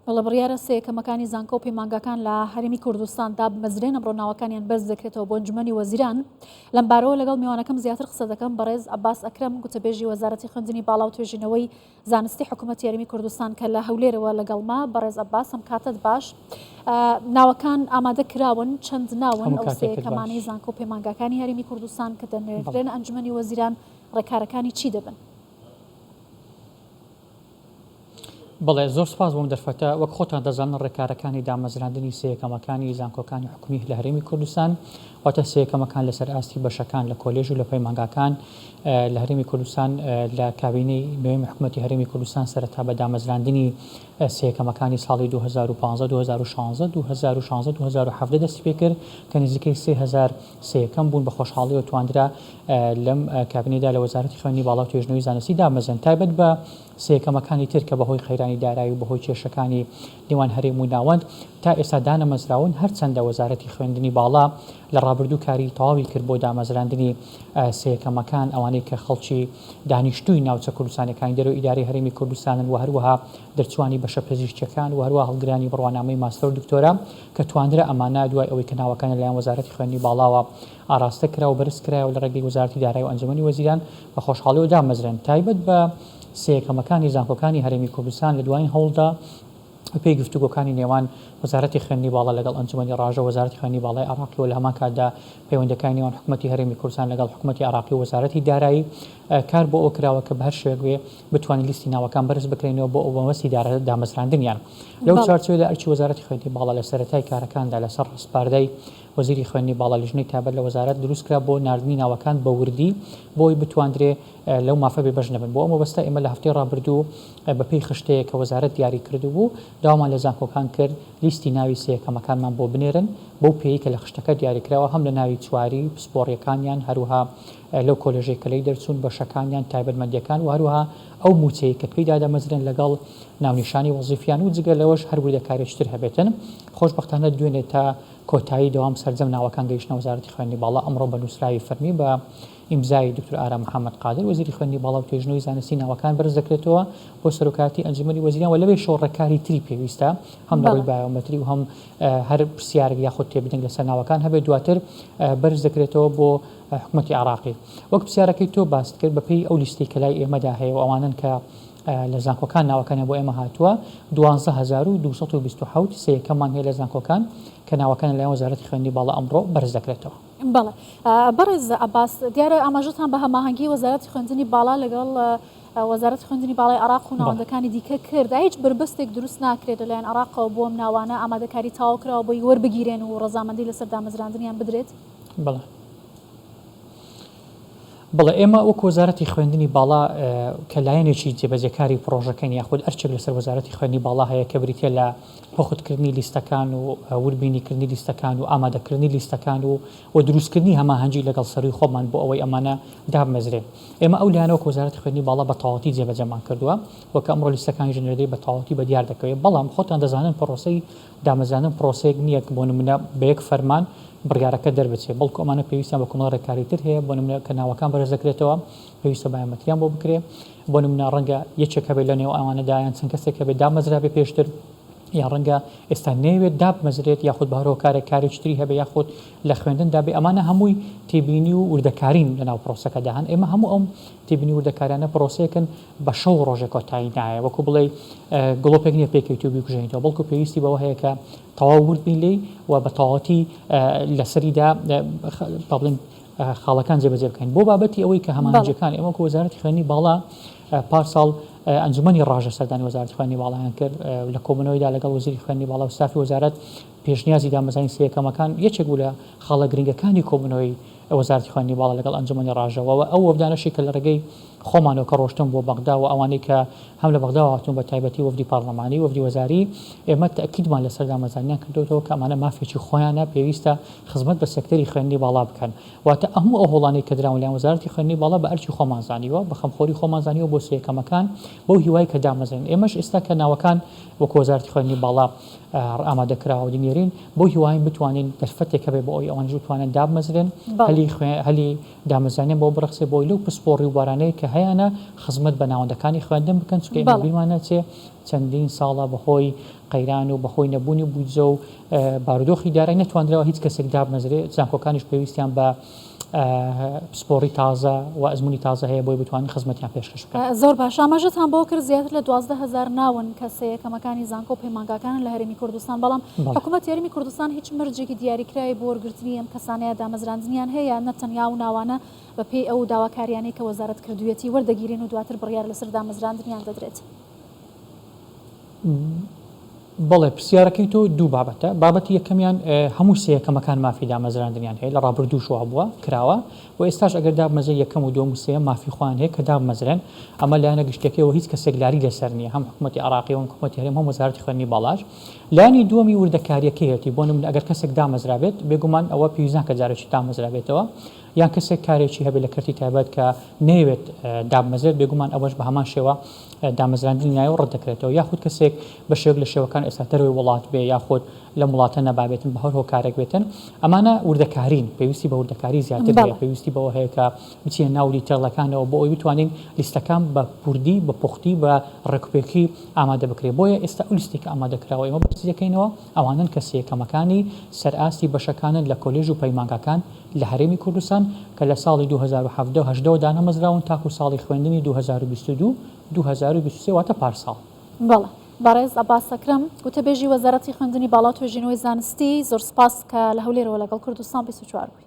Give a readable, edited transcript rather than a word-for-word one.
بەڵە بڕیارە سەیەکەمەکانی زانکۆ و پەیمانگاکان لە هەرێمی کوردستاندا بمەزرێن ئەمڕۆ ناوەکانیان بەرز دەکرێتەوە بۆ ئەنجومەنی وەزیران. لەم بارەوە لەگەڵ میوانەکەم زیاتر قسە دەکەم. بەڕێز عەباس ئەکرەم گوتەبێژی وەزارەتی خوێندنی باڵا و توێژینەوەی زانستی حکوومەتی هەرێمی کوردستان کە لە هەولێرەوە لەگەڵما. بەڕێز عەباس ئەم کاتت باش. ناوەکان ئامادە کراون، چەند ناون ئەو سەیەکەمانەی زانکۆ و پەیمانگاکانی هەرێمی کوردستان کە دەنێرێن ئەنجومەنی وەزیران ڕێکارەکانی چی دەبن؟ بەڵێ زۆر سپاس بۆم دەرفەتە. وەک خۆتان دەزانن ڕێکارەکانی دامەزراندنی سەیەکەمەکانی زانکۆکانی حکومی لە هەرێمی کوردستان واتە سەیەکەمەکان لەسەر ئاستی بەشەکان لە کۆلێژ و لە پەیمانگاکان لە هەرێمی کوردستان لە کابینەی نوێمی حکوومەتی هەرێمی کوردستان سەرەتا بە دامەزراندنی سەیەکەمەکانی ساڵی 2015 2016 2016 2017 دەستی پێ کرد کە نزیکەی 3000 سەیەکەم بوون. بە خۆشحاڵیەوە توانرا لەم کابینەدا لە وەزارەتی خوێندنی باڵا و توێژینەوەی زانستی دامەزرێن تایبەت بە سەیەکەمەکانی تر کە بەهۆی خەیرانی دارایی و بەهۆی کێشەکانی نێوان هەرێم و ناوەند تا ئێستا دانەمەزراون. هەرچەندە وەزارەتی خوێندنی باڵا لە ڕابردوو کاری تەواوی کرد بۆ دامەزراندنی سەیەکەمەکان ئەوانەی کە خەڵکی دانیشتووی ناوچە کوردستانەکانی دەرەوەی ئیدارەی هەرێمی کوردستانن و هەروەها دەرچوانی بەشە پزیشکیەکان و هەروەها هەڵگرانی بڕوانامەی ماستەر و دکتۆرا کە توانرا ئەمانە دوای ئەوەی کە ناوەکان لەلایەن وەزارەتی خوێندنی باڵاوە ئاراستە کرا و بەرز کرایەوە لە ڕێگەی وەزارەتی دارایی و ئەنجومەنی وەزیران بە خۆشحاڵیەوە دامەزرێن تایبەت بە سەیەکەمەکانی زانکۆکانی هەرێمی کوردستان لە دوایین هەوڵدا پێی گفتوگۆکانی نێوان وەزارەتی خوێندنی باڵا لەگەڵ ئەنجومەنی ڕاژە وەزارەتی خوێندنی باڵای عێراقی و لە هەمان کاتدا پەیوەندیەکانی نێوان حکوومەتی هەرێمی کوردستان لەگەڵ حکوومەتی عێراقی و وەزارەتی دارایی کار بۆ ئەو کراوە کە بە هەر شێوێ بتوانین لیستی ناوەکان بەرز بکرێنەوە بۆ ئەو بەمەستی دامەزراندنیان. لەو چارچوێدا ئەرچی وەزارەتی خوێندنی باڵا لە سەرەتای کارەکاندا لەسەر ڕسپاردەی وەزیری خوێندنی باڵا لیژنەی تابەت لە وەزارەت دروست کرا بۆ ناردنی ناوەکان بە وردی بۆی بتواندرێ لەو مافە بێبەش نەبن. بۆ ئەمە بەستە ئێمە لە هەفتەی ڕابردوو بەپێی خشتەیە کە وەزارەت دیاری کردو بوو داوامان لە زانکۆکان کرد لیستی ناوی سەیەکەمەکانمان بۆ بنێرن بەو پێی کە لە خشتەکە دیاریکراوە هەم لە ناوی چواری پسپۆڕیەکانیان هەروها لەو کۆلێژەی کە لەی دەرچوون بەشەکانیان تایبەتمەندیەکان و هەروها ئەو موچەی کە پێی دادەمەزرێن لەگەڵ ناونیشانی وەزیفیان و جگە لەوەش هەر وردەکارێکتر هەبێتن. خۆشبەختانە دوێنێ تا کۆتایی دەوام سەرجەم ناوەکان گەیشتنە وەزارەتی خوێندنی باڵا ئەمڕۆ بە نووسراوی فەرمی بە ئیمزای دکتۆر ئارام محەممەد قادر وەزیری خوێندنی باڵا و توێژینەوەی زانستی ناوەکان بەرز دەکرێتەوە بۆ سەرۆکاتی ئەنجومەنی وەزیران و لەوێ شۆڕەکاری تری پێویستە هەم لە ڕووی بایۆمەتری و هەم هەر پرسیارێک یاخود تێبدنگ لەسەر ناوەکان هەبێت دواتر بەرز دەکرێتەوە بۆ حکوومەتی عێراقی. وەک پرسیارەکەی تۆ باست کرد بەپێی ئەو لیستی کە لای ئێمەدا هەیە و ئەوانن کە لە زانکۆکان ناوەکانیان بۆ ئێمە هاتووە 12227 سەیەکەمان هەیە لە زانکۆکان کە ناوەکان لەلایەن وەزارەتی خوێندنی باڵا ئەمڕۆ بەرز دەکرێتەوە. بەڵێ بەڕێز عەباس دیارە ئاماژەتان بە هەماهەنگی وەزارەتی خوێندنی باڵا لەگەڵ وەزارەتی خوێندنی باڵای عێراق و ناوەندەکانی دیکە کرد هیچ بربەستێک دروست ناکرێت لەلایەن عێراقەوە بۆ ئەم ناوانە ئامادەکاری تاوا کراوە بۆی وەربگیرێن و ڕەزامەندی لەسەر دامەزراندنیان بدرێت؟ بەڵێ ئێمە وەک وەزارەتی خوێندنی باڵا کە لایەنێکی جێبەجێکاری پرۆژەکەین یاخود ئەرچێک لەسەر وەزارەتی خوێندنی باڵا هەیە کە بریتە لە بۆخودکردنی لیستەکان و وربینیکردنی لیستەکان و ئامادەکردنی لیستەکان و دروستکردنی هەماهەنگی لەگەڵ سەروی خۆمان بۆ ئەوەی ئەمانە دامەزرێن. ئێمە ئەو لایەنە وەک وەزارەتی خوێندنی باڵا بە تەواوەتی جێبەجێمان کردووە وەکە ئەمڕۆ لیستەکانی ژنێردەی بە تەواوەتی بە دیار دەکەوێت. بەڵام خۆتان دەزانن پرۆسەی دامەزراندن پرۆسەیەک نییە بۆ نمونە بە یەک فەرمان بڕیارەکە دەربچێت بەڵکو ئەمانە پێویستیان بە کۆمەڵ ڕێکاری تر هەیە بۆ نمونە کە ناوەکان بەرز دەکرێتەوە پێویستە بایۆمەتریان بۆ بکرێ بۆ نمونە ڕەنگە یەکێک هەبێت لە نێو ئەوانەدا یان چەند کەسێک هەبێت دامەزرا بێ پێشتر یا ڕەنگە ئێستا نەیەوێت دابمەزرێت یاخود بەهۆی کارێکتری هەبێ یاخود لە خوێندندا بێ ئەمانە هەمووی تێبینی و وردەکارین لە ناو پرۆسەکەدا هەن. ئێمە هەموو ئەم تێبینی وردەکارانە پرۆسەیەکن بە شەو ڕۆژێک کۆتایی نایە وەکو بڵێ گڵۆپێک نییە پێکەویت و بیکوژێنیتەوە بەڵکو پێویستی بەوە هەیە کە تەواو وردبین لێی و بە تەواوەتی لەسەریدا بڵێن خاڵەکان جێبەجێ بکەین. بۆ بابەتی ئەوەی کە هەمانجەکان ئێمە وەکو وەزارەتی خوێندنی باڵا پارساڵ ئەنجومەنی ڕاژە سەردانی وەزارەتی خوێندنی باڵایان کرد لە کۆبوونەوەیدا لەگەڵ وەزیری خوێندنی باڵا و ستافی وەزارەت پێشنیازی دامەزانی سەیەکەمەکان یەکێک بوو لە خاڵە گرنگەکانی کۆبوونەوەی وەزارەتی خوێندنی باڵا لەگەڵ ئەنجومەنی ڕاژەوە ئەو وەفدانەشی کە لە ڕێگەی خۆمانەوە کە ڕۆشتن بۆ بەغدا و ئەوانەی کە هەم لە بەغدا هاتوون بە تایبەتی وەفدی پارلەمانی وەفدی وەزاری ئێمە تەکیدمان لەسەر دامەزانیان کردوتەوە کە ئەمانە مافێکی خۆیانە پێویستە خزمەت بە سێکتەری خوێندنی باڵا بکەن واتە هەموو ئەو هەوڵانەی کە دراون لەلایەن وەزارەتی خوێندنی باڵا بە ئەرچی خۆمانزانیوە بە خەمخۆری خۆمانزانیوە بۆ سەیەکەمەکان بەو هیوای کە دامەزرێن. ئێمەش ئێستا کە ناوەکان وەکو وەزارەتی خوێندنی باڵا ئامادەکراوە دینێرین بۆ هیواین بتوانین دەرفەتێکە بێ بۆ ئەوی ئەوان بتوانن دابمەزرێن هەلی دامەزرانێن بۆ بڕخسێ بۆی لەو پسپۆڕی و بارانەیە کە هەیەە خزمەت بە ناوەندەکانی خوێندن بکەن چکە بیمانە چێ چەندین ساڵە بەخۆی قەیران و بەخۆی نەبوونی بودجە و بارودۆخی دارایی نەتوانرەوە هیچ کەسێک دابمەزرێ زانکۆکانیش پێویستیان بە پسپۆڕی تازە و ئەزمموی تازە هەیە بۆی بتوانین خزمەتیان پێشکەش بکەن. زۆر باش ئاماژەتان بۆ کرد زیاتر لە 12,000 ناون کەسە یەکەمەکانی زانکۆ و پەیمانگاکان لە هەرێمی کوردستان بەڵام حکوومەت یاریمی کوردستان هیچ مەرجێکی دیاریکرای بۆ وەرگرتنی ئەم کەسانەیە دامەزراندنیان هەیە نەتەنیا و ناوانە بەپێی ئەو داواکاریانەی کە وەزارەت کردوێتی وەردەگیرین و دواتر بڕیار لەسەر دامەزراندنیان دەدرێت. بەڵێ پرسیارەکەی تۆ دوو بابەتە بابەتی یەکەمیان هەموو سەیەکەمەکان مافی دامەزراندنیان هەیە لە ڕابردوو شووا بووە کراوە و ئێستاش ئەگەر دابمەزە یەکەم و دووەم و سێم مافی خوان هەیە کە دابمەزرێن ئەمە لایەنە گشتەکەیەوە هیچ کەسێک لاری لەسەر نییە هەم حکوومەتی عراقی و حکوومەتی هەرێم هەم وەزارەتی خوێندنی باڵاش لایانی دووەمی وردەکاریەکەیەتی بۆ نمونە ئەگەر کەسێک دامەزرابێت بێگومان ئەوە پێویستە کە جارێکی دامەزرابێتەوە یان کەسێک کارێکی هەبێت لە کەرتی تایبەت کە نەیەوێت دابمەزرێت بێگومان ئەوەش بە هەمان شێوە دامەزراندنی نایە و ڕەتدەکرێتەوە یاخود کەسێک بە شێوەیەک لە شێوەکان ئێستا دەروی وڵات بێ یاخود لە وڵاتە نەبابێتن بە هەر هۆکارێک بێتن ئەمانە وردەکارین پێویستی بە وردەکاری زیاتر بێ پێویستی بەوە هەیە کە بچێن ناو دیتەڵەکانەوە بۆ ئەوی بتوانین لیستەکان بە کوردی بە پوختی بە ڕێکوپێکی ئامادە بکرێت بۆیە ئێستا ئەو لیستێک ئامادەکراوە ئێمە بەرز دەکەینەوە ئەوانن کە سەیەکەمەکانی سەرئاستی بەشەکانن لە کۆلێژ و پەیمانگاکان لە هەرێمی کوردستان کە لە ساڵی 2017 دانەمەزراون تاکو ساڵی خوێندنی 2022-2023 واتە پارساڵ. بەڵێ بەڕێز عەباس ئەکرەم وتەبێژی وەزارەتی خوێندنی باڵا و توێژینەوەی زانستی زۆر سپاس کە لە هەولێرەوە لەگەڵ کوردستان 24 بوویت.